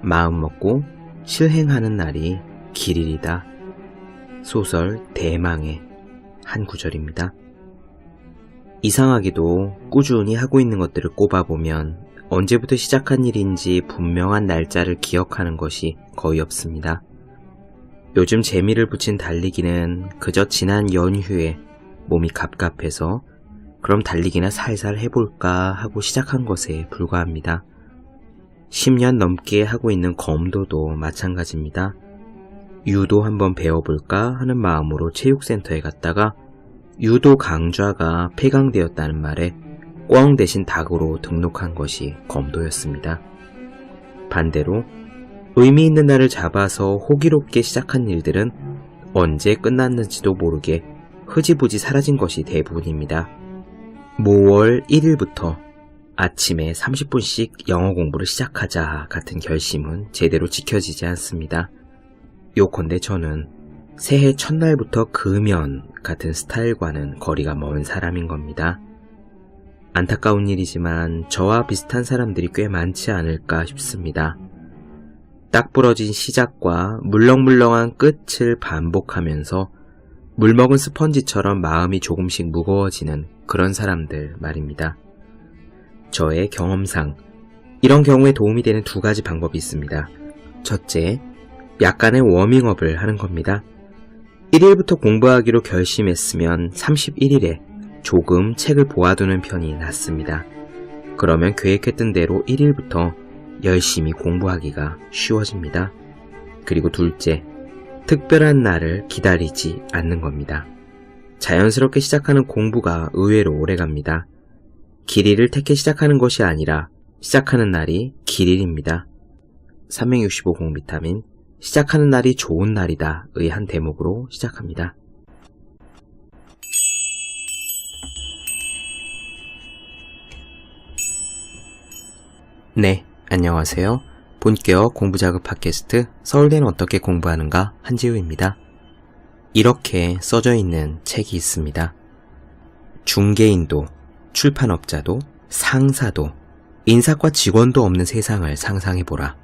마음먹고 실행하는 날이 길이리다. 소설 대망의 한 구절입니다. 이상하게도 꾸준히 하고 있는 것들을 꼽아보면 언제부터 시작한 일인지 분명한 날짜를 기억하는 것이 거의 없습니다. 요즘 재미를 붙인 달리기는 그저 지난 연휴에 몸이 갑갑해서 그럼 달리기나 살살 해볼까 하고 시작한 것에 불과합니다. 10년 넘게 하고 있는 검도도 마찬가지입니다. 유도 한번 배워볼까 하는 마음으로 체육센터에 갔다가 유도 강좌가 폐강되었다는 말에 꿩 대신 닭으로 등록한 것이 검도였습니다. 반대로 의미 있는 날을 잡아서 호기롭게 시작한 일들은 언제 끝났는지도 모르게 흐지부지 사라진 것이 대부분입니다. 모월 1일부터 아침에 30분씩 영어 공부를 시작하자 같은 결심은 제대로 지켜지지 않습니다. 요컨대 저는 새해 첫날부터 금연 같은 스타일과는 거리가 먼 사람인 겁니다. 안타까운 일이지만 저와 비슷한 사람들이 꽤 많지 않을까 싶습니다. 딱 부러진 시작과 물렁물렁한 끝을 반복하면서 물먹은 스펀지처럼 마음이 조금씩 무거워지는 그런 사람들 말입니다. 저의 경험상 이런 경우에 도움이 되는 두 가지 방법이 있습니다. 첫째, 약간의 워밍업을 하는 겁니다. 1일부터 공부하기로 결심했으면 31일에 조금 책을 보아두는 편이 낫습니다. 그러면 계획했던 대로 1일부터 열심히 공부하기가 쉬워집니다. 그리고 둘째, 특별한 날을 기다리지 않는 겁니다. 자연스럽게 시작하는 공부가 의외로 오래갑니다. 길이를 택해 시작하는 것이 아니라 시작하는 날이 길일입니다. 365 공비타민 시작하는 날이 좋은 날이다 의 한 대목으로 시작합니다. 네, 안녕하세요. 본격 공부자극 팟캐스트 서울대는 어떻게 공부하는가 한지우입니다. 이렇게 써져 있는 책이 있습니다. 중개인도, 출판업자도, 상사도, 인사과 직원도 없는 세상을 상상해보라.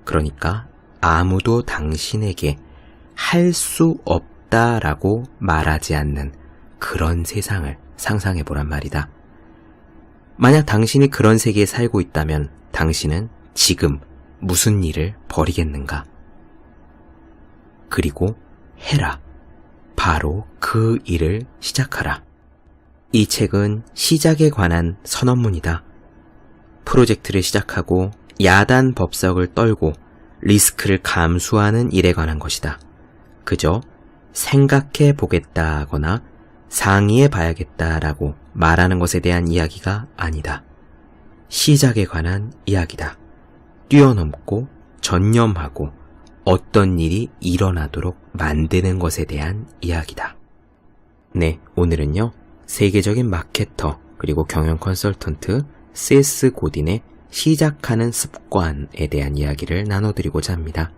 그러니까 아무도 당신에게 할 수 없다라고 말하지 않는 그런 세상을 상상해보란 말이다. 만약 당신이 그런 세계에 살고 있다면 당신은 지금 무슨 일을 벌이겠는가? 그리고 해라. 바로 그 일을 시작하라. 이 책은 시작에 관한 선언문이다. 프로젝트를 시작하고 야단 법석을 떨고 리스크를 감수하는 일에 관한 것이다. 그저 생각해 보겠다거나 상의해 봐야겠다라고 말하는 것에 대한 이야기가 아니다. 시작에 관한 이야기다. 뛰어넘고 전념하고 어떤 일이 일어나도록 만드는 것에 대한 이야기다. 네, 오늘은요. 세계적인 마케터 그리고 경영 컨설턴트 세스 고딘의 시작하는 습관에 대한 이야기를 나눠드리고자 합니다.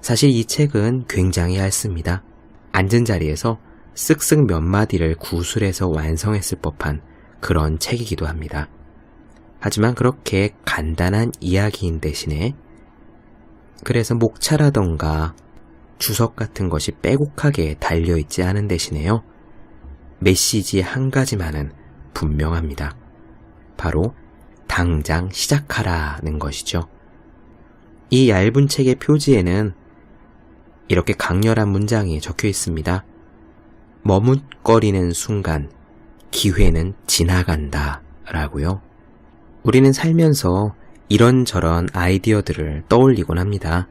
사실 이 책은 굉장히 얇습니다. 앉은 자리에서 쓱쓱 몇 마디를 구술해서 완성했을 법한 그런 책이기도 합니다. 하지만 그렇게 간단한 이야기인 대신에 그래서 목차라던가 주석 같은 것이 빼곡하게 달려있지 않은 대신에요. 메시지 한 가지만은 분명합니다. 바로 당장 시작하라는 것이죠. 이 얇은 책의 표지에는 이렇게 강렬한 문장이 적혀 있습니다. 머뭇거리는 순간 기회는 지나간다 라고요. 우리는 살면서 이런저런 아이디어들을 떠올리곤 합니다.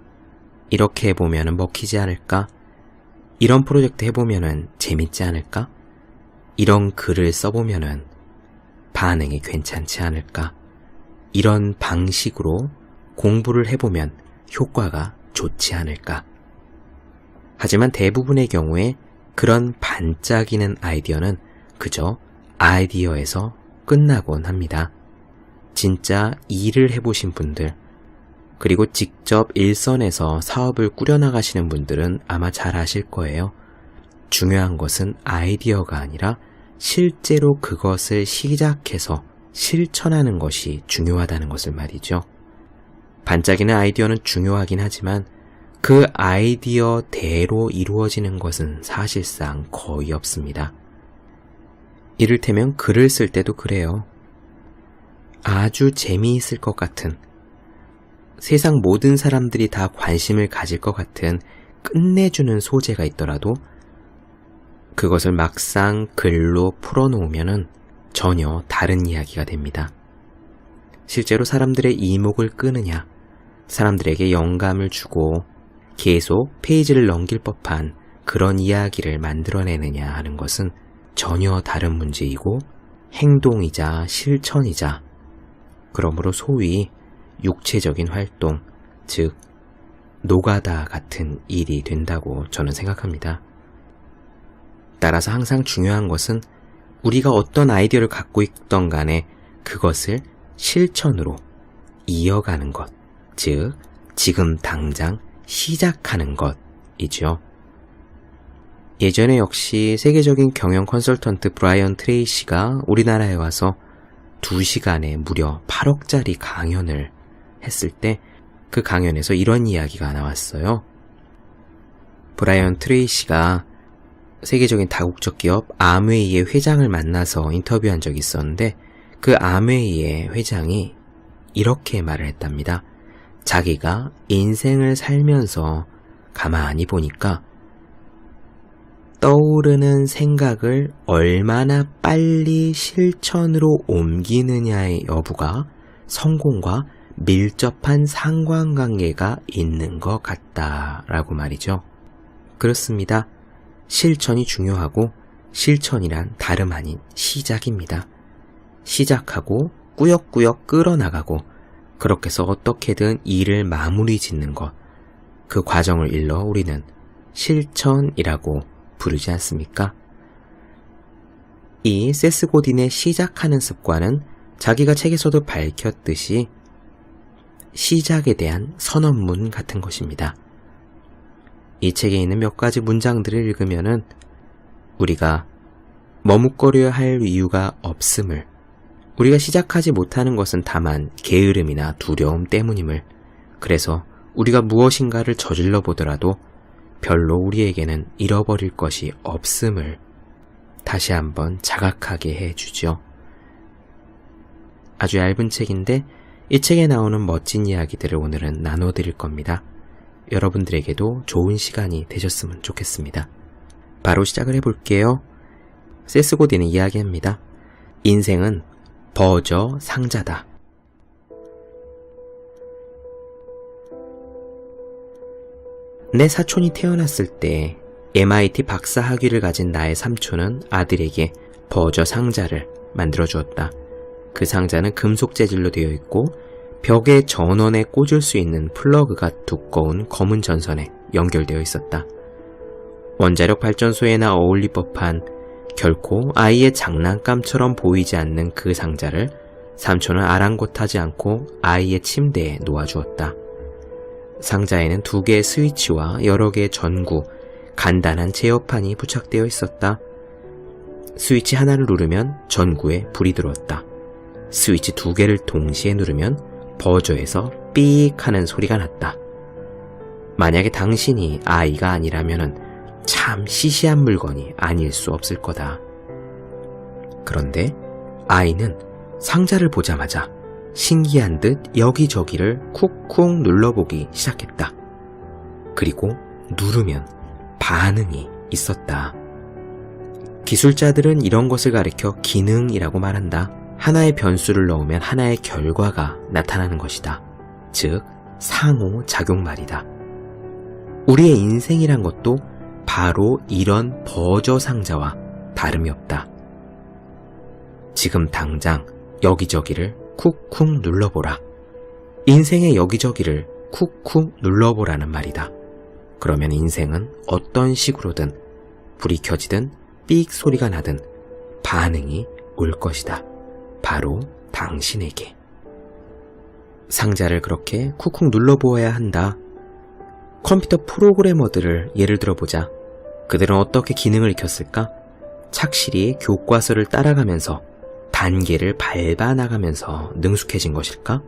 이렇게 해보면 먹히지 않을까? 이런 프로젝트 해보면 재밌지 않을까? 이런 글을 써보면 반응이 괜찮지 않을까? 이런 방식으로 공부를 해보면 효과가 좋지 않을까? 하지만 대부분의 경우에 그런 반짝이는 아이디어는 그저 아이디어에서 끝나곤 합니다. 진짜 일을 해보신 분들, 그리고 직접 일선에서 사업을 꾸려나가시는 분들은 아마 잘 아실 거예요. 중요한 것은 아이디어가 아니라 실제로 그것을 시작해서 실천하는 것이 중요하다는 것을 말이죠. 반짝이는 아이디어는 중요하긴 하지만 그 아이디어대로 이루어지는 것은 사실상 거의 없습니다. 이를테면 글을 쓸 때도 그래요. 아주 재미있을 것 같은, 세상 모든 사람들이 다 관심을 가질 것 같은 끝내주는 소재가 있더라도 그것을 막상 글로 풀어놓으면 전혀 다른 이야기가 됩니다. 실제로 사람들의 이목을 끄느냐, 사람들에게 영감을 주고 계속 페이지를 넘길 법한 그런 이야기를 만들어내느냐 하는 것은 전혀 다른 문제이고 행동이자 실천이자, 그러므로 소위 육체적인 활동, 즉 노가다 같은 일이 된다고 저는 생각합니다. 따라서 항상 중요한 것은 우리가 어떤 아이디어를 갖고 있던 간에 그것을 실천으로 이어가는 것, 즉 지금 당장 시작하는 것이죠. 예전에 역시 세계적인 경영 컨설턴트 브라이언 트레이시가 우리나라에 와서 2시간에 무려 8억짜리 강연을 했을 때 그 강연에서 이런 이야기가 나왔어요. 브라이언 트레이시가 세계적인 다국적 기업 아므웨이의 회장을 만나서 인터뷰한 적이 있었는데 그 아므웨이의 회장이 이렇게 말을 했답니다. 자기가 인생을 살면서 가만히 보니까 떠오르는 생각을 얼마나 빨리 실천으로 옮기느냐의 여부가 성공과 밀접한 상관관계가 있는 것 같다라고 말이죠. 그렇습니다. 실천이 중요하고 실천이란 다름 아닌 시작입니다. 시작하고 꾸역꾸역 끌어나가고 그렇게 해서 어떻게든 일을 마무리 짓는 것, 그 과정을 일러 우리는 실천이라고 부르지 않습니까? 이 세스 고딘의 시작하는 습관은 자기가 책에서도 밝혔듯이 시작에 대한 선언문 같은 것입니다. 이 책에 있는 몇 가지 문장들을 읽으면은 우리가 머뭇거려야 할 이유가 없음을, 우리가 시작하지 못하는 것은 다만 게으름이나 두려움 때문임을, 그래서 우리가 무엇인가를 저질러 보더라도 별로 우리에게는 잃어버릴 것이 없음을 다시 한번 자각하게 해주죠. 아주 얇은 책인데 이 책에 나오는 멋진 이야기들을 오늘은 나눠드릴 겁니다. 여러분들에게도 좋은 시간이 되셨으면 좋겠습니다. 바로 시작을 해볼게요. 세스 고딘은 이야기합니다. 인생은 버저 상자다. 내 사촌이 태어났을 때 MIT 박사 학위를 가진 나의 삼촌은 아들에게 버저 상자를 만들어 주었다. 그 상자는 금속 재질로 되어 있고 벽의 전원에 꽂을 수 있는 플러그가 두꺼운 검은 전선에 연결되어 있었다. 원자력 발전소에나 어울릴 법한 결코 아이의 장난감처럼 보이지 않는 그 상자를 삼촌은 아랑곳하지 않고 아이의 침대에 놓아주었다. 상자에는 2개의 스위치와 여러 개의 전구, 간단한 제어판이 부착되어 있었다. 스위치 하나를 누르면 전구에 불이 들어왔다. 스위치 2개를 동시에 누르면 버저에서 삑 하는 소리가 났다. 만약에 당신이 아이가 아니라면 참 시시한 물건이 아닐 수 없을 거다. 그런데 아이는 상자를 보자마자 신기한 듯 여기저기를 쿡쿡 눌러보기 시작했다. 그리고 누르면 반응이 있었다. 기술자들은 이런 것을 가리켜 기능이라고 말한다. 하나의 변수를 넣으면 하나의 결과가 나타나는 것이다. 즉, 상호작용 말이다. 우리의 인생이란 것도 바로 이런 버저 상자와 다름이 없다. 지금 당장 여기저기를 쿡쿡 눌러보라. 인생의 여기저기를 쿡쿡 눌러보라는 말이다. 그러면 인생은 어떤 식으로든 불이 켜지든 삑 소리가 나든 반응이 올 것이다. 바로 당신에게. 상자를 그렇게 쿡쿡 눌러보아야 한다. 컴퓨터 프로그래머들을 예를 들어보자. 그들은 어떻게 기능을 익혔을까? 착실히 교과서를 따라가면서 단계를 밟아 나가면서 능숙해진 것일까?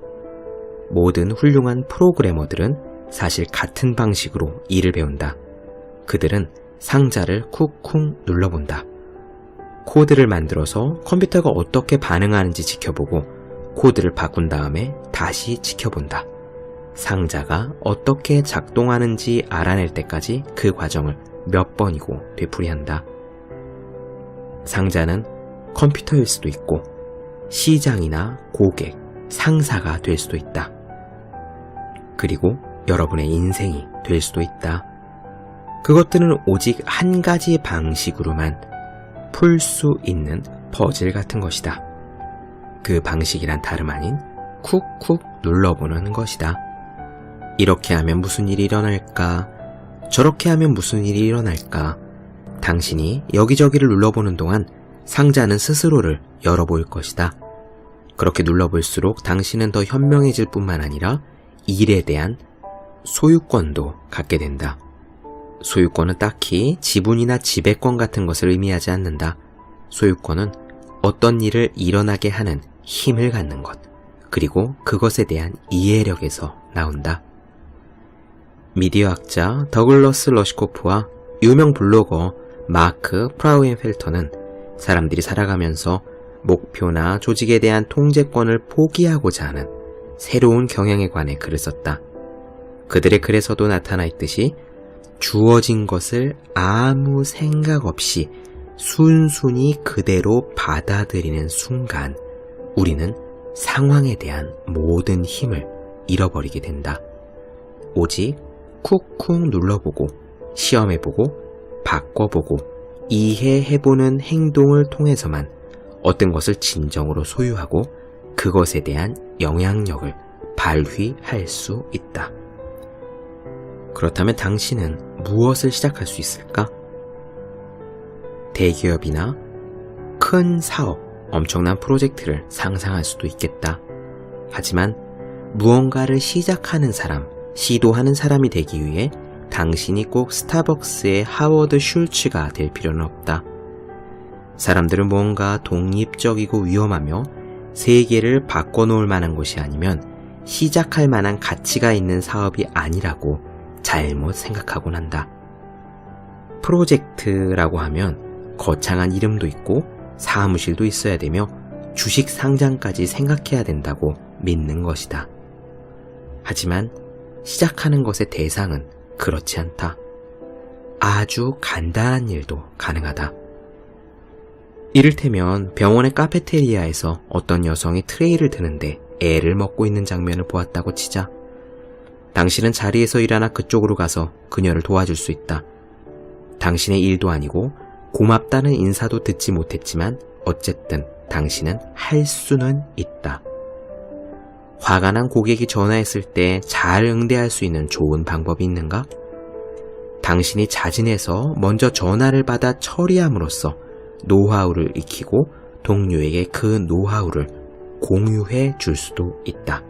모든 훌륭한 프로그래머들은 사실 같은 방식으로 일을 배운다. 그들은 상자를 쿡쿡 눌러본다. 코드를 만들어서 컴퓨터가 어떻게 반응하는지 지켜보고 코드를 바꾼 다음에 다시 지켜본다. 상자가 어떻게 작동하는지 알아낼 때까지 그 과정을 몇 번이고 되풀이한다. 상자는 컴퓨터일 수도 있고 시장이나 고객, 상사가 될 수도 있다. 그리고 여러분의 인생이 될 수도 있다. 그것들은 오직 한 가지 방식으로만 풀 수 있는 퍼즐 같은 것이다. 그 방식이란 다름 아닌 쿡쿡 눌러보는 것이다. 이렇게 하면 무슨 일이 일어날까? 저렇게 하면 무슨 일이 일어날까? 당신이 여기저기를 눌러보는 동안 상자는 스스로를 열어보일 것이다. 그렇게 눌러볼수록 당신은 더 현명해질 뿐만 아니라 일에 대한 소유권도 갖게 된다. 소유권은 딱히 지분이나 지배권 같은 것을 의미하지 않는다. 소유권은 어떤 일을 일어나게 하는 힘을 갖는 것, 그리고 그것에 대한 이해력에서 나온다. 미디어학자 더글러스 러시코프와 유명 블로거 마크 프라우엔펠터는 사람들이 살아가면서 목표나 조직에 대한 통제권을 포기하고자 하는 새로운 경향에 관해 글을 썼다. 그들의 글에서도 나타나 있듯이 주어진 것을 아무 생각 없이 순순히 그대로 받아들이는 순간 우리는 상황에 대한 모든 힘을 잃어버리게 된다. 오직 쿡쿡 눌러보고 시험해보고 바꿔보고 이해해보는 행동을 통해서만 어떤 것을 진정으로 소유하고 그것에 대한 영향력을 발휘할 수 있다. 그렇다면 당신은 무엇을 시작할 수 있을까? 대기업이나 큰 사업, 엄청난 프로젝트를 상상할 수도 있겠다. 하지만 무언가를 시작하는 사람, 시도하는 사람이 되기 위해 당신이 꼭 스타벅스의 하워드 슐츠가 될 필요는 없다. 사람들은 무언가 독립적이고 위험하며 세계를 바꿔놓을 만한 것이 아니면 시작할 만한 가치가 있는 사업이 아니라고 잘못 생각하곤 한다. 프로젝트라고 하면 거창한 이름도 있고 사무실도 있어야 되며 주식 상장까지 생각해야 된다고 믿는 것이다. 하지만 시작하는 것의 대상은 그렇지 않다. 아주 간단한 일도 가능하다. 이를테면 병원의 카페테리아에서 어떤 여성이 트레이를 드는데 애를 먹고 있는 장면을 보았다고 치자. 당신은 자리에서 일어나 그쪽으로 가서 그녀를 도와줄 수 있다. 당신의 일도 아니고 고맙다는 인사도 듣지 못했지만 어쨌든 당신은 할 수는 있다. 화가 난 고객이 전화했을 때 잘 응대할 수 있는 좋은 방법이 있는가? 당신이 자진해서 먼저 전화를 받아 처리함으로써 노하우를 익히고 동료에게 그 노하우를 공유해 줄 수도 있다.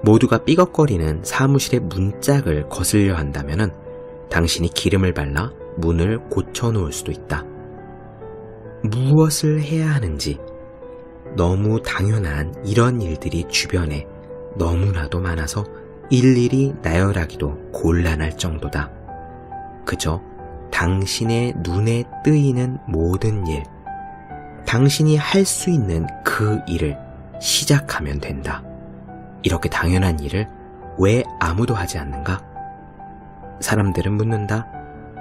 모두가 삐걱거리는 사무실의 문짝을 거슬려 한다면 당신이 기름을 발라 문을 고쳐놓을 수도 있다. 무엇을 해야 하는지 너무 당연한 이런 일들이 주변에 너무나도 많아서 일일이 나열하기도 곤란할 정도다. 그저 당신의 눈에 뜨이는 모든 일, 당신이 할 수 있는 그 일을 시작하면 된다. 이렇게 당연한 일을 왜 아무도 하지 않는가? 사람들은 묻는다.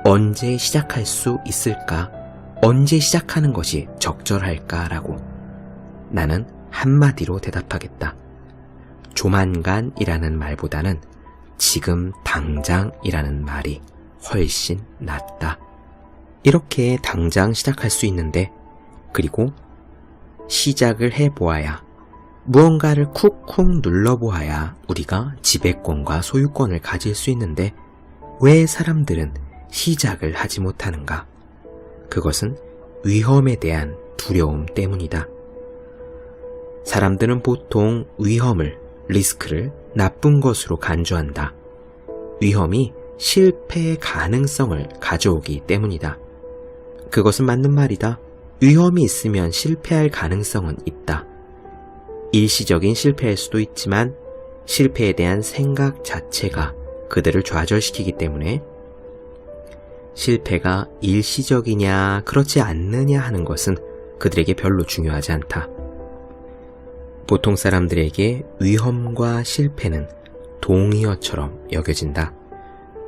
언제 시작할 수 있을까? 언제 시작하는 것이 적절할까라고. 나는 한마디로 대답하겠다. 조만간이라는 말보다는 지금 당장이라는 말이 훨씬 낫다. 이렇게 당장 시작할 수 있는데, 그리고 시작을 해보아야, 무언가를 쿡쿡 눌러보아야 우리가 지배권과 소유권을 가질 수 있는데 왜 사람들은 시작을 하지 못하는가? 그것은 위험에 대한 두려움 때문이다. 사람들은 보통 위험을, 리스크를 나쁜 것으로 간주한다. 위험이 실패의 가능성을 가져오기 때문이다. 그것은 맞는 말이다. 위험이 있으면 실패할 가능성은 있다. 일시적인 실패일 수도 있지만 실패에 대한 생각 자체가 그들을 좌절시키기 때문에 실패가 일시적이냐 그렇지 않느냐 하는 것은 그들에게 별로 중요하지 않다. 보통 사람들에게 위험과 실패는 동의어처럼 여겨진다.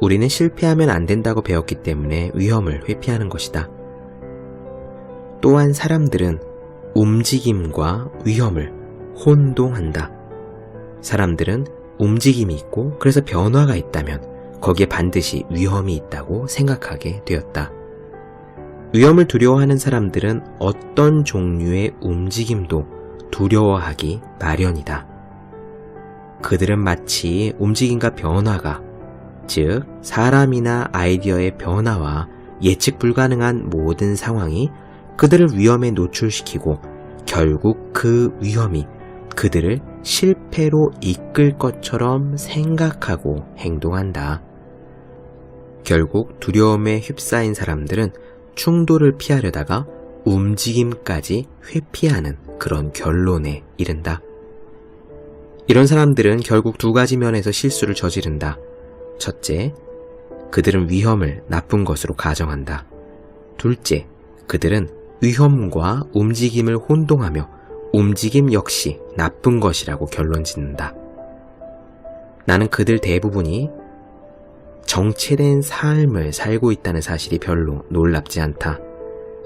우리는 실패하면 안 된다고 배웠기 때문에 위험을 회피하는 것이다. 또한 사람들은 움직임과 위험을 혼동한다. 사람들은 움직임이 있고 그래서 변화가 있다면 거기에 반드시 위험이 있다고 생각하게 되었다. 위험을 두려워하는 사람들은 어떤 종류의 움직임도 두려워하기 마련이다. 그들은 마치 움직임과 변화가, 즉 사람이나 아이디어의 변화와 예측 불가능한 모든 상황이 그들을 위험에 노출시키고 결국 그 위험이 그들을 실패로 이끌 것처럼 생각하고 행동한다. 결국 두려움에 휩싸인 사람들은 충돌을 피하려다가 움직임까지 회피하는 그런 결론에 이른다. 이런 사람들은 결국 두 가지 면에서 실수를 저지른다. 첫째, 그들은 위험을 나쁜 것으로 가정한다. 둘째, 그들은 위험과 움직임을 혼동하며 움직임 역시 나쁜 것이라고 결론 짓는다. 나는 그들 대부분이 정체된 삶을 살고 있다는 사실이 별로 놀랍지 않다.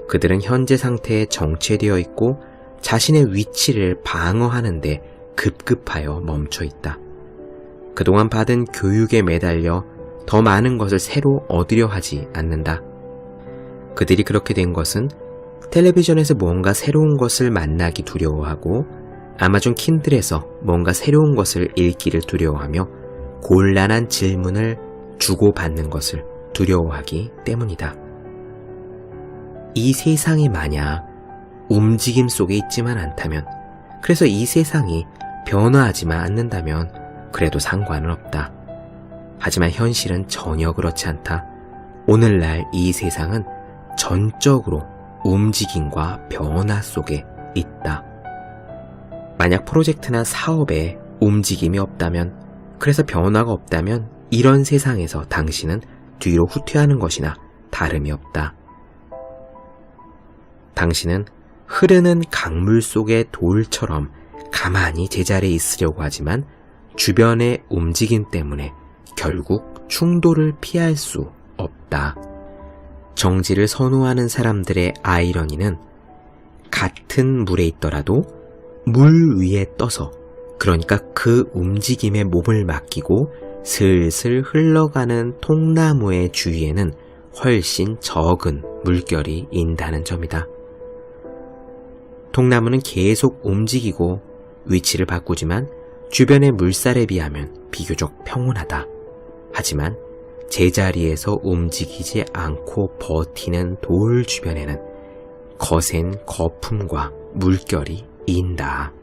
그들은 현재 상태에 정체되어 있고 자신의 위치를 방어하는데 급급하여 멈춰 있다. 그동안 받은 교육에 매달려 더 많은 것을 새로 얻으려 하지 않는다. 그들이 그렇게 된 것은 텔레비전에서 뭔가 새로운 것을 만나기 두려워하고 아마존 킨들에서 뭔가 새로운 것을 읽기를 두려워하며 곤란한 질문을 주고받는 것을 두려워하기 때문이다. 이 세상이 만약 움직임 속에 있지만 않다면, 그래서 이 세상이 변화하지만 않는다면 그래도 상관은 없다. 하지만 현실은 전혀 그렇지 않다. 오늘날 이 세상은 전적으로 움직임과 변화 속에 있다. 만약 프로젝트나 사업에 움직임이 없다면, 그래서 변화가 없다면 이런 세상에서 당신은 뒤로 후퇴하는 것이나 다름이 없다. 당신은 흐르는 강물 속의 돌처럼 가만히 제자리에 있으려고 하지만 주변의 움직임 때문에 결국 충돌을 피할 수 없다. 정지를 선호하는 사람들의 아이러니는 같은 물에 있더라도 물 위에 떠서, 그러니까 그 움직임에 몸을 맡기고 슬슬 흘러가는 통나무의 주위에는 훨씬 적은 물결이 인다는 점이다. 통나무는 계속 움직이고 위치를 바꾸지만 주변의 물살에 비하면 비교적 평온하다. 하지만 제자리에서 움직이지 않고 버티는 돌 주변에는 거센 거품과 물결이 인다.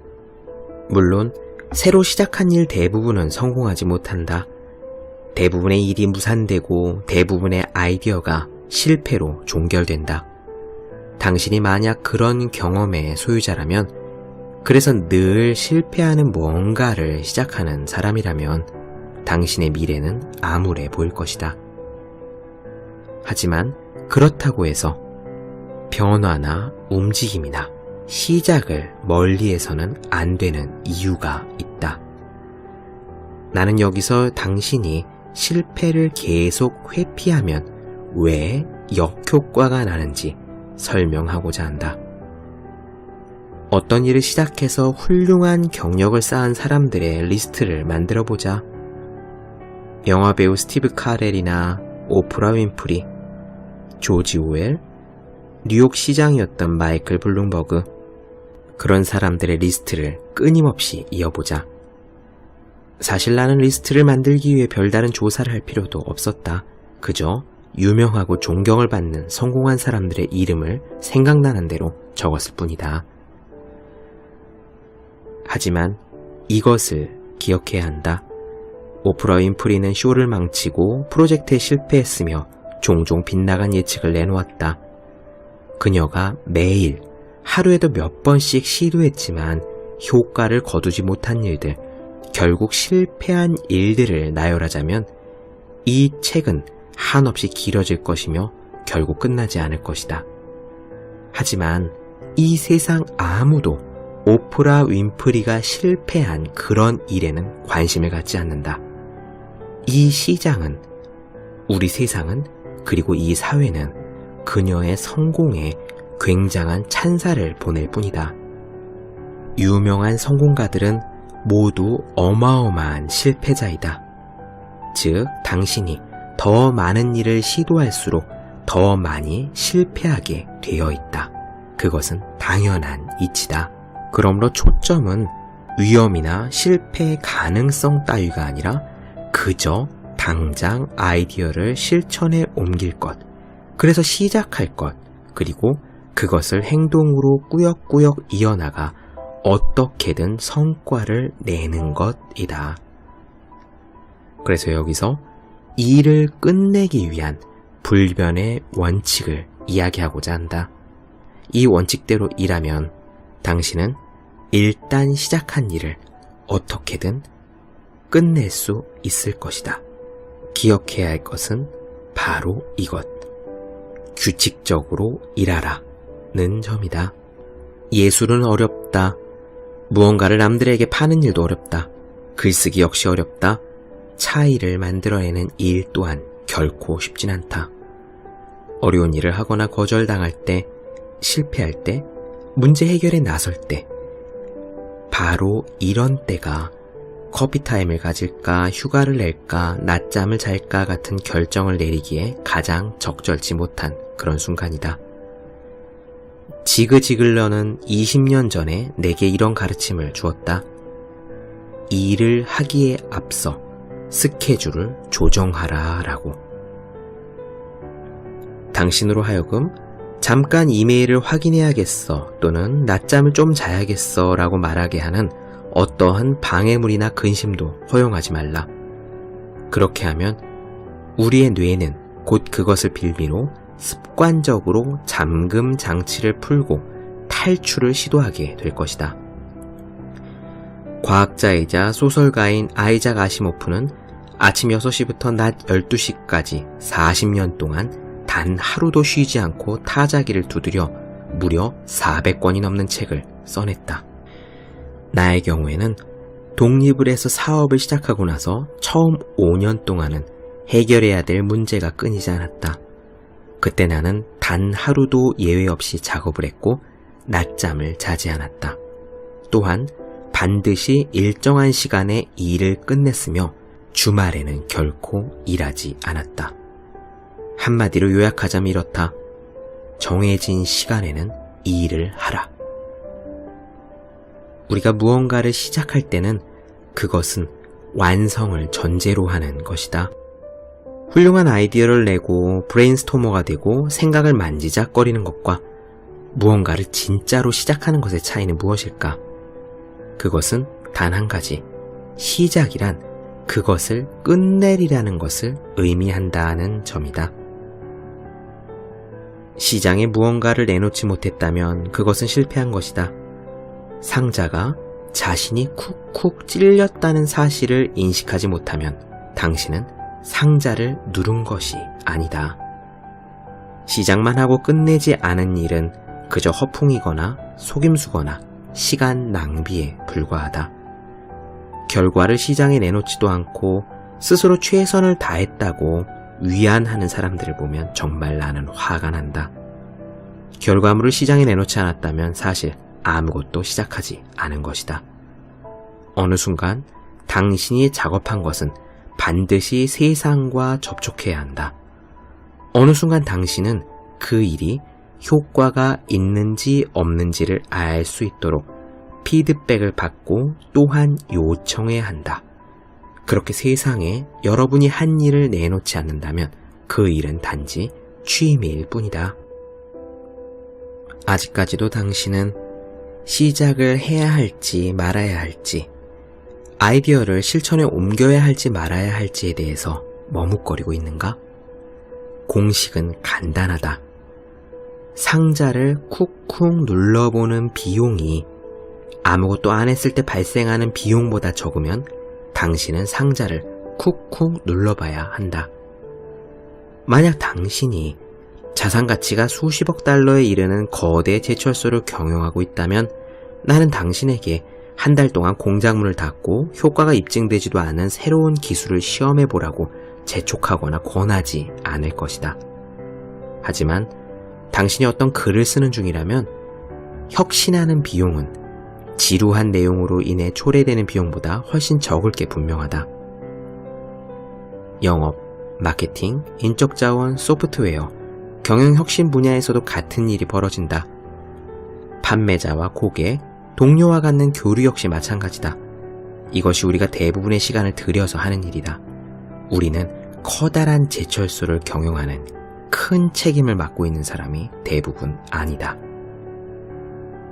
물론 새로 시작한 일 대부분은 성공하지 못한다. 대부분의 일이 무산되고 대부분의 아이디어가 실패로 종결된다. 당신이 만약 그런 경험의 소유자라면, 그래서 늘 실패하는 뭔가를 시작하는 사람이라면 당신의 미래는 암울해 보일 것이다. 하지만 그렇다고 해서 변화나 움직임이나 시작을 멀리해서는 안 되는 이유가 있다. 나는 여기서 당신이 실패를 계속 회피하면 왜 역효과가 나는지 설명하고자 한다. 어떤 일을 시작해서 훌륭한 경력을 쌓은 사람들의 리스트를 만들어보자. 영화배우 스티브 카렐이나 오프라 윈프리, 조지 오웰, 뉴욕 시장이었던 마이클 블룸버그, 그런 사람들의 리스트를 끊임없이 이어보자. 사실 나는 리스트를 만들기 위해 별다른 조사를 할 필요도 없었다. 그저 유명하고 존경을 받는 성공한 사람들의 이름을 생각나는 대로 적었을 뿐이다. 하지만 이것을 기억해야 한다. 오프라 윈프리는 쇼를 망치고 프로젝트에 실패했으며 종종 빗나간 예측을 내놓았다. 그녀가 매일 하루에도 몇 번씩 시도했지만 효과를 거두지 못한 일들, 결국 실패한 일들을 나열하자면 이 책은 한없이 길어질 것이며 결국 끝나지 않을 것이다. 하지만 이 세상 아무도 오프라 윈프리가 실패한 그런 일에는 관심을 갖지 않는다. 이 시장은, 우리 세상은, 그리고 이 사회는 그녀의 성공에 굉장한 찬사를 보낼 뿐이다. 유명한 성공가들은 모두 어마어마한 실패자이다. 즉, 당신이 더 많은 일을 시도할수록 더 많이 실패하게 되어 있다. 그것은 당연한 이치다. 그러므로 초점은 위험이나 실패의 가능성 따위가 아니라 그저 당장 아이디어를 실천에 옮길 것, 그래서 시작할 것, 그리고 그것을 행동으로 꾸역꾸역 이어나가 어떻게든 성과를 내는 것이다. 그래서 여기서 일을 끝내기 위한 불변의 원칙을 이야기하고자 한다. 이 원칙대로 일하면 당신은 일단 시작한 일을 어떻게든 끝낼 수 있을 것이다. 기억해야 할 것은 바로 이것. 규칙적으로 일하라는 점이다. 예술은 어렵다. 무언가를 남들에게 파는 일도 어렵다. 글쓰기 역시 어렵다. 차이를 만들어내는 일 또한 결코 쉽진 않다. 어려운 일을 하거나 거절당할 때, 실패할 때, 문제 해결에 나설 때, 바로 이런 때가 커피타임을 가질까, 휴가를 낼까, 낮잠을 잘까 같은 결정을 내리기에 가장 적절치 못한 그런 순간이다. 지그 지글러는 20년 전에 내게 이런 가르침을 주었다. 일을 하기에 앞서 스케줄을 조정하라 라고. 당신으로 하여금 잠깐 이메일을 확인해야겠어 또는 낮잠을 좀 자야겠어 라고 말하게 하는 어떠한 방해물이나 근심도 허용하지 말라. 그렇게 하면 우리의 뇌는 곧 그것을 빌미로 습관적으로 잠금 장치를 풀고 탈출을 시도하게 될 것이다. 과학자이자 소설가인 아이작 아시모프는 아침 6시부터 낮 12시까지 40년 동안 단 하루도 쉬지 않고 타자기를 두드려 무려 400권이 넘는 책을 써냈다. 나의 경우에는 독립을 해서 사업을 시작하고 나서 처음 5년 동안은 해결해야 될 문제가 끊이지 않았다. 그때 나는 단 하루도 예외 없이 작업을 했고 낮잠을 자지 않았다. 또한 반드시 일정한 시간에 일을 끝냈으며 주말에는 결코 일하지 않았다. 한마디로 요약하자면 이렇다. 정해진 시간에는 이 일을 하라. 우리가 무언가를 시작할 때는 그것은 완성을 전제로 하는 것이다. 훌륭한 아이디어를 내고 브레인스토머가 되고 생각을 만지작거리는 것과 무언가를 진짜로 시작하는 것의 차이는 무엇일까? 그것은 단 한 가지, 시작이란 그것을 끝내리라는 것을 의미한다는 점이다. 시장에 무언가를 내놓지 못했다면 그것은 실패한 것이다. 상자가 자신이 쿡쿡 찔렸다는 사실을 인식하지 못하면 당신은 상자를 누른 것이 아니다. 시작만 하고 끝내지 않은 일은 그저 허풍이거나 속임수거나 시간 낭비에 불과하다. 결과를 시장에 내놓지도 않고 스스로 최선을 다했다고 위안하는 사람들을 보면 정말 나는 화가 난다. 결과물을 시장에 내놓지 않았다면 사실 아무것도 시작하지 않은 것이다. 어느 순간 당신이 작업한 것은 반드시 세상과 접촉해야 한다. 어느 순간 당신은 그 일이 효과가 있는지 없는지를 알 수 있도록 피드백을 받고 또한 요청해야 한다. 그렇게 세상에 여러분이 한 일을 내놓지 않는다면 그 일은 단지 취미일 뿐이다. 아직까지도 당신은 시작을 해야 할지 말아야 할지, 아이디어를 실천에 옮겨야 할지 말아야 할지에 대해서 머뭇거리고 있는가? 공식은 간단하다. 상자를 쿡쿡 눌러보는 비용이 아무것도 안 했을 때 발생하는 비용보다 적으면 당신은 상자를 쿡쿡 눌러봐야 한다. 만약 당신이 자산 가치가 수십억 달러에 이르는 거대 제철소를 경영하고 있다면 나는 당신에게 한 달 동안 공작문을 닫고 효과가 입증되지도 않은 새로운 기술을 시험해보라고 재촉하거나 권하지 않을 것이다. 하지만 당신이 어떤 글을 쓰는 중이라면 혁신하는 비용은 지루한 내용으로 인해 초래되는 비용보다 훨씬 적을 게 분명하다. 영업, 마케팅, 인적자원, 소프트웨어, 경영혁신 분야에서도 같은 일이 벌어진다. 판매자와 고객, 동료와 갖는 교류 역시 마찬가지다. 이것이 우리가 대부분의 시간을 들여서 하는 일이다. 우리는 커다란 제철소를 경영하는 큰 책임을 맡고 있는 사람이 대부분 아니다.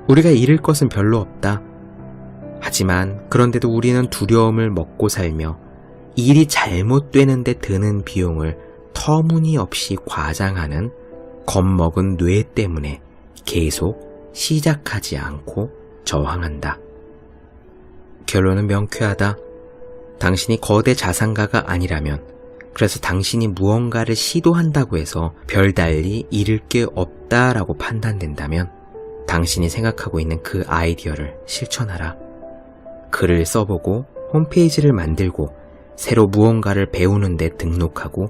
우리가 잃을 것은 별로 없다. 하지만 그런데도 우리는 두려움을 먹고 살며 일이 잘못되는데 드는 비용을 터무니없이 과장하는 겁먹은 뇌 때문에 계속 시작하지 않고 저항한다. 결론은 명쾌하다. 당신이 거대 자산가가 아니라면, 그래서 당신이 무언가를 시도한다고 해서 별달리 잃을 게 없다라고 판단된다면 당신이 생각하고 있는 그 아이디어를 실천하라. 글을 써보고 홈페이지를 만들고 새로 무언가를 배우는 데 등록하고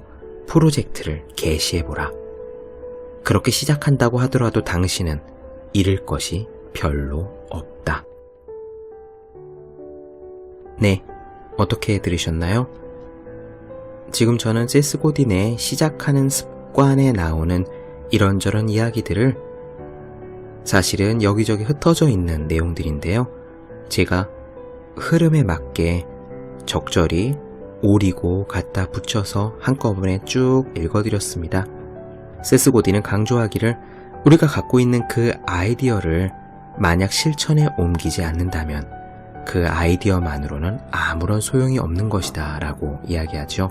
프로젝트를 개시해보라. 그렇게 시작한다고 하더라도 당신은 잃을 것이 별로 없다. 네, 어떻게 들으셨나요? 지금 저는 세스 고딘의 시작하는 습관에 나오는 이런저런 이야기들을 사실은 여기저기 흩어져 있는 내용들인데요. 제가 흐름에 맞게 적절히 오리고 갖다 붙여서 한꺼번에 쭉 읽어드렸습니다. 세스 고딘은 강조하기를 우리가 갖고 있는 그 아이디어를 만약 실천에 옮기지 않는다면 그 아이디어만으로는 아무런 소용이 없는 것이다 라고 이야기하죠.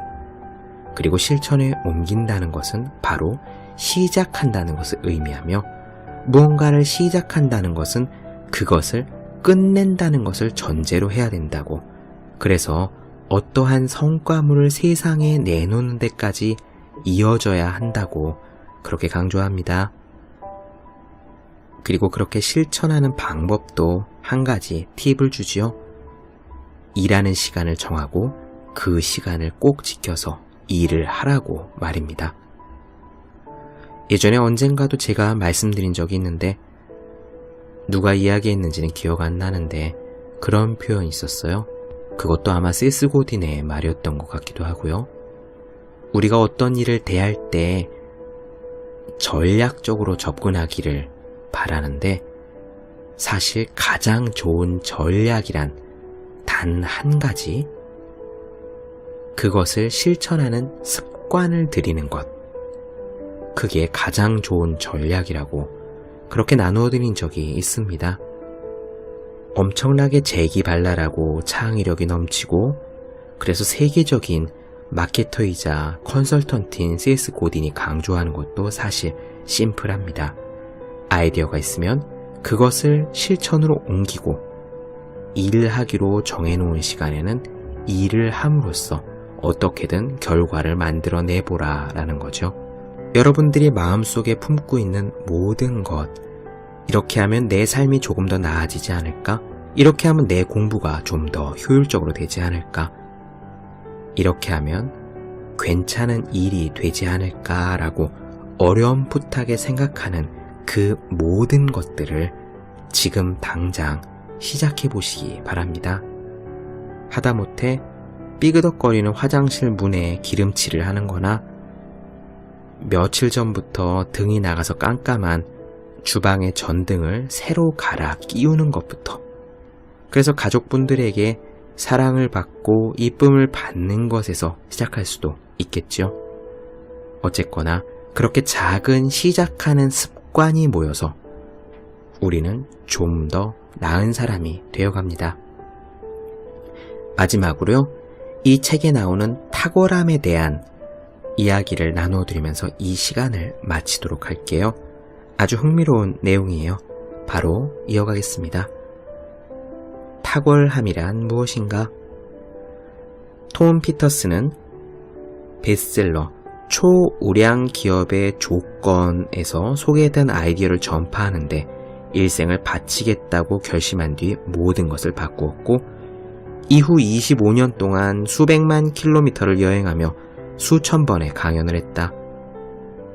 그리고 실천에 옮긴다는 것은 바로 시작한다는 것을 의미하며 무언가를 시작한다는 것은 그것을 끝낸다는 것을 전제로 해야 된다고, 그래서 어떠한 성과물을 세상에 내놓는 데까지 이어져야 한다고 그렇게 강조합니다. 그리고 그렇게 실천하는 방법도 한 가지 팁을 주지요. 일하는 시간을 정하고 그 시간을 꼭 지켜서 일을 하라고 말입니다. 예전에 언젠가도 제가 말씀드린 적이 있는데 누가 이야기했는지는 기억 안 나는데 그런 표현이 있었어요. 그것도 아마 세스 고딘의 말이었던 것 같기도 하고요. 우리가 어떤 일을 대할 때 전략적으로 접근하기를 바라는데 사실 가장 좋은 전략이란 단 한 가지, 그것을 실천하는 습관을 들이는 것, 그게 가장 좋은 전략이라고 그렇게 나누어 드린 적이 있습니다. 엄청나게 재기발랄하고 창의력이 넘치고 그래서 세계적인 마케터이자 컨설턴트인 세스 고딘이 강조하는 것도 사실 심플합니다. 아이디어가 있으면 그것을 실천으로 옮기고 일을 하기로 정해놓은 시간에는 일을 함으로써 어떻게든 결과를 만들어내보라 라는 거죠. 여러분들이 마음속에 품고 있는 모든 것, 이렇게 하면 내 삶이 조금 더 나아지지 않을까? 이렇게 하면 내 공부가 좀 더 효율적으로 되지 않을까? 이렇게 하면 괜찮은 일이 되지 않을까라고 어렴풋하게 생각하는 그 모든 것들을 지금 당장 시작해 보시기 바랍니다. 하다못해 삐그덕거리는 화장실 문에 기름칠을 하는 거나 며칠 전부터 등이 나가서 깜깜한 주방의 전등을 새로 갈아 끼우는 것부터, 그래서 가족분들에게 사랑을 받고 이쁨을 받는 것에서 시작할 수도 있겠죠. 어쨌거나 그렇게 작은 시작하는 습관이 모여서 우리는 좀 더 나은 사람이 되어갑니다. 마지막으로요, 이 책에 나오는 탁월함에 대한 이야기를 나눠드리면서 이 시간을 마치도록 할게요. 아주 흥미로운 내용이에요. 바로 이어가겠습니다. 탁월함이란 무엇인가? 톰 피터스는 베스트셀러 초우량 기업의 조건에서 소개된 아이디어를 전파하는데 일생을 바치겠다고 결심한 뒤 모든 것을 바꾸었고, 이후 25년 동안 수백만 킬로미터를 여행하며 수천 번의 강연을 했다.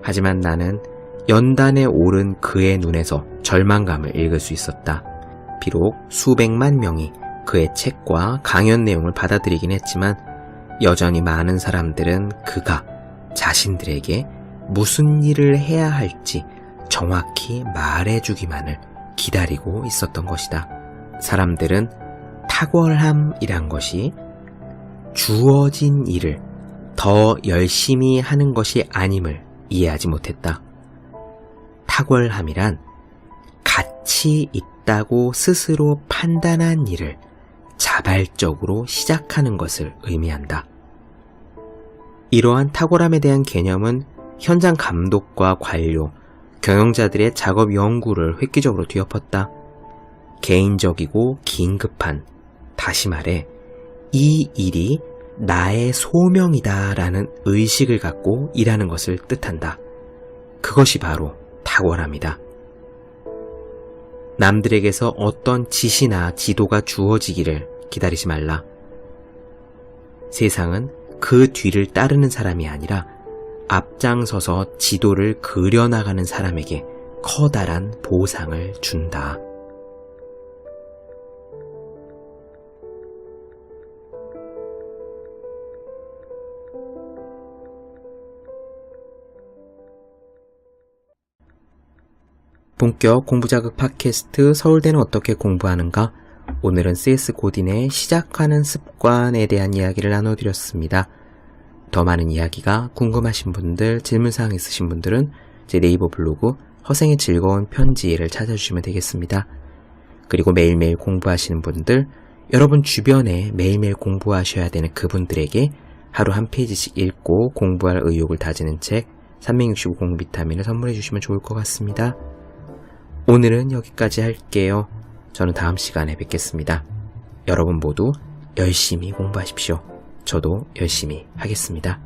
하지만 나는 연단에 오른 그의 눈에서 절망감을 읽을 수 있었다. 비록 수백만 명이 그의 책과 강연 내용을 받아들이긴 했지만 여전히 많은 사람들은 그가 자신들에게 무슨 일을 해야 할지 정확히 말해주기만을 기다리고 있었던 것이다. 사람들은 탁월함이란 것이 주어진 일을 더 열심히 하는 것이 아님을 이해하지 못했다. 탁월함이란 가치 있다고 스스로 판단한 일을 자발적으로 시작하는 것을 의미한다. 이러한 탁월함에 대한 개념은 현장 감독과 관료, 경영자들의 작업 연구를 획기적으로 뒤엎었다. 개인적이고 긴급한, 다시 말해 이 일이 나의 소명이다 라는 의식을 갖고 일하는 것을 뜻한다. 그것이 바로 탁월함이다. 남들에게서 어떤 지시나 지도가 주어지기를 기다리지 말라. 세상은 그 뒤를 따르는 사람이 아니라 앞장서서 지도를 그려나가는 사람에게 커다란 보상을 준다. 본격 공부자극 팟캐스트 서울대는 어떻게 공부하는가? 오늘은 CS 고딘의 시작하는 습관에 대한 이야기를 나눠드렸습니다. 더 많은 이야기가 궁금하신 분들, 질문사항 있으신 분들은 제 네이버 블로그 허생의 즐거운 편지를 찾아주시면 되겠습니다. 그리고 매일매일 공부하시는 분들, 여러분 주변에 매일매일 공부하셔야 되는 그분들에게 하루 한 페이지씩 읽고 공부할 의욕을 다지는 책 365 공비타민을 선물해 주시면 좋을 것 같습니다. 오늘은 여기까지 할게요. 저는 다음 시간에 뵙겠습니다. 여러분 모두 열심히 공부하십시오. 저도 열심히 하겠습니다.